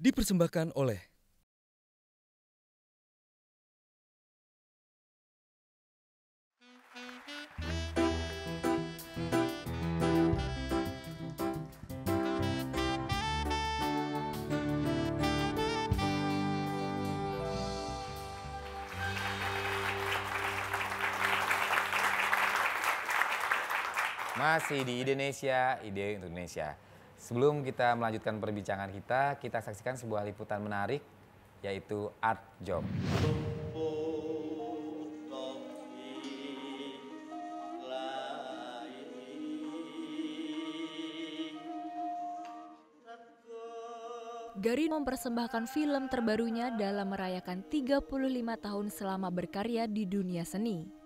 Dipersembahkan oleh masih di Indonesia, ide untuk Indonesia. Sebelum kita melanjutkan perbincangan kita, kita saksikan sebuah liputan menarik, yaitu Art Job. Garin mempersembahkan film terbarunya dalam merayakan 35 tahun selama berkarya di dunia seni.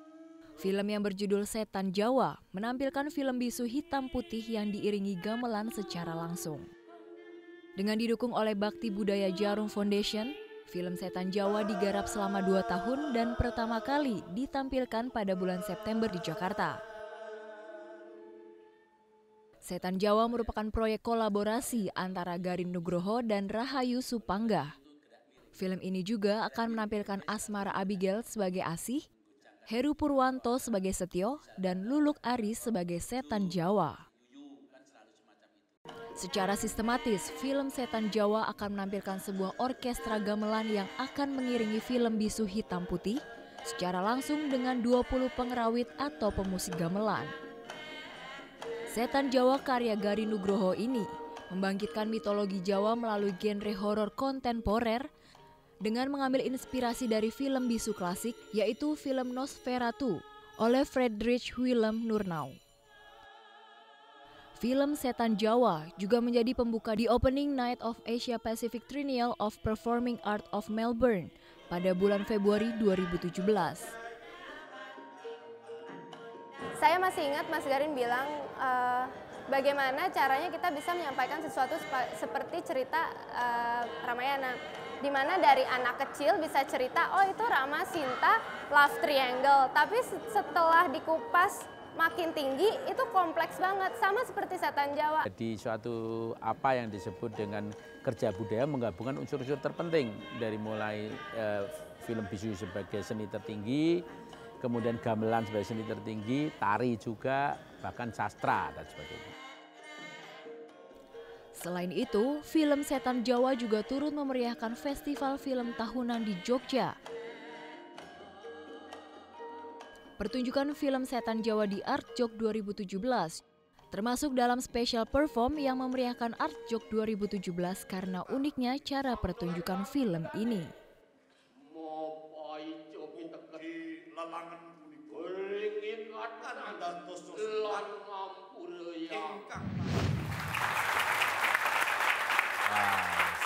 Film yang berjudul Setan Jawa menampilkan film bisu hitam putih yang diiringi gamelan secara langsung. Dengan didukung oleh Bakti Budaya Jarum Foundation, film Setan Jawa digarap selama 2 tahun dan pertama kali ditampilkan pada bulan September di Jakarta. Setan Jawa merupakan proyek kolaborasi antara Garin Nugroho dan Rahayu Supangga. Film ini juga akan menampilkan Asmara Abigail sebagai Asih, Heru Purwanto sebagai Setio, dan Luluk Aris sebagai Setan Jawa. Secara sistematis, film Setan Jawa akan menampilkan sebuah orkestra gamelan yang akan mengiringi film bisu hitam putih secara langsung dengan 20 pengerawit atau pemusik gamelan. Setan Jawa karya Garin Nugroho ini membangkitkan mitologi Jawa melalui genre horor kontemporer dengan mengambil inspirasi dari film bisu klasik, yaitu film Nosferatu oleh Friedrich Wilhelm Murnau. Film Setan Jawa juga menjadi pembuka di Opening Night of Asia Pacific Triennial of Performing Art of Melbourne pada bulan Februari 2017. Saya masih ingat Mas Garin bilang bagaimana caranya kita bisa menyampaikan sesuatu seperti cerita Ramayana. Di mana dari anak kecil bisa cerita, oh itu Rama, Sinta, love triangle. Tapi setelah dikupas makin tinggi, itu kompleks banget. Sama seperti Setan Jawa. Jadi suatu apa yang disebut dengan kerja budaya menggabungkan unsur-unsur terpenting. Dari mulai film bisu sebagai seni tertinggi, kemudian gamelan sebagai seni tertinggi, tari juga, bahkan sastra dan sebagainya. Selain itu, film Setan Jawa juga turut memeriahkan festival film tahunan di Jogja. Pertunjukan film Setan Jawa di Art Jog 2017 termasuk dalam special perform yang memeriahkan Art Jog 2017 karena uniknya cara pertunjukan film ini.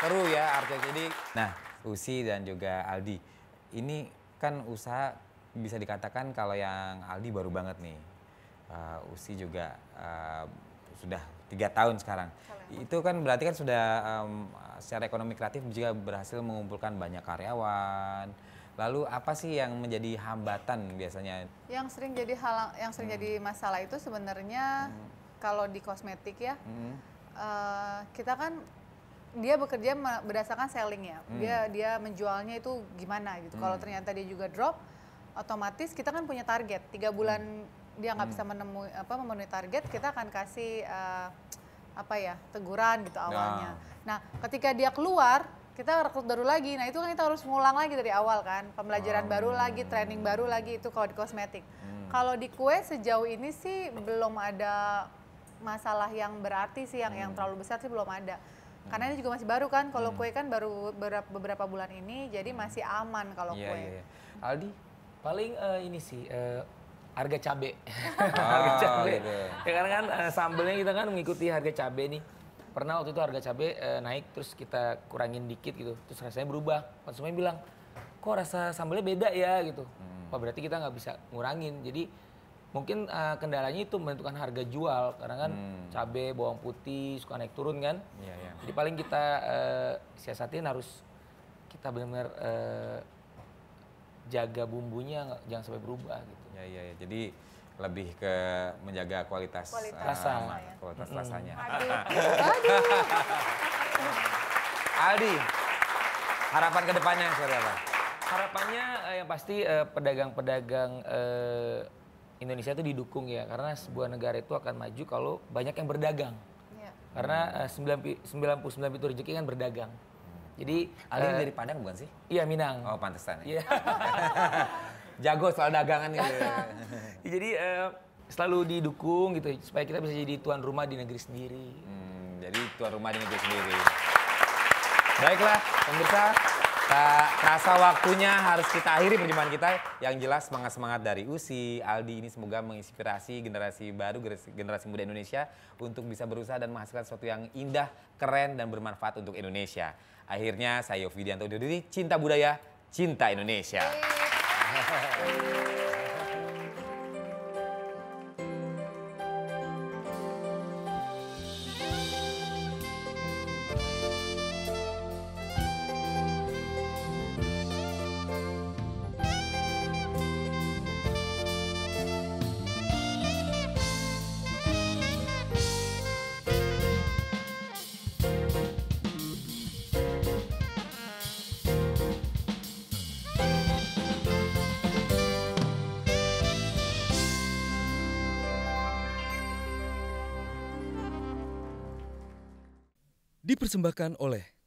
Seru ya Art Job ini. Nah, Usi dan juga Aldi, ini kan usaha bisa dikatakan kalau yang Aldi baru banget nih. Usi juga sudah 3 tahun sekarang. Itu kan berarti kan sudah secara ekonomi kreatif juga berhasil mengumpulkan banyak karyawan. Lalu apa sih yang menjadi hambatan biasanya? Yang sering jadi masalah itu sebenarnya kalau di kosmetik ya, kita kan dia bekerja berdasarkan selling ya. Dia menjualnya itu gimana gitu. Kalau ternyata dia juga drop, otomatis kita kan punya target. 3 bulan dia nggak bisa memenuhi target, kita akan kasih teguran gitu awalnya. Nah, ketika dia keluar, kita rekrut baru lagi. Nah, itu kan kita harus ngulang lagi dari awal kan. Pembelajaran baru lagi, training baru lagi, itu kalau di kosmetik. Kalau di kue sejauh ini sih belum ada masalah yang berarti sih, yang terlalu besar sih belum ada. Karena ini juga masih baru kan, kalau kue kan baru beberapa bulan ini, jadi masih aman kalau kue. Iya. Aldi? Paling ini sih, harga cabai. Harga cabai. Gitu. Ya karena kan sambelnya kita kan mengikuti harga cabai nih. Pernah waktu itu harga cabai naik, terus kita kurangin dikit gitu, terus rasanya berubah. Konsumen bilang, kok rasa sambelnya beda ya gitu. Wah, berarti kita nggak bisa ngurangin. Jadi mungkin kendalanya itu menentukan harga jual, karena kan cabai, bawang putih suka naik turun kan. Iya. Jadi paling kita siasatin harus kita benar-benar jaga bumbunya jangan sampai berubah gitu. Iya. Jadi lebih ke menjaga kualitas rasa. kualitas rasanya. Aduh. Aldi, harapan kedepannya seperti apa? Harapannya yang pasti pedagang-pedagang Indonesia itu didukung ya, karena sebuah negara itu akan maju kalau banyak yang berdagang. Iya. Karena 99 itu rezeki kan berdagang. Jadi Aldi dari Padang bukan sih? iya Minang. Oh pantesan. Iya. Jago soal dagangan gitu. Jadi selalu didukung gitu supaya kita bisa jadi tuan rumah di negeri sendiri. Jadi tuan rumah di negeri sendiri. Baiklah pemirsa, tak terasa waktunya harus kita akhiri perjumpaan kita. Yang jelas semangat-semangat dari Usi, Aldi ini semoga menginspirasi generasi baru, generasi muda Indonesia untuk bisa berusaha dan menghasilkan sesuatu yang indah, keren, dan bermanfaat untuk Indonesia. Akhirnya saya Yofidianto undur diri, cinta budaya, cinta Indonesia. Dipersembahkan oleh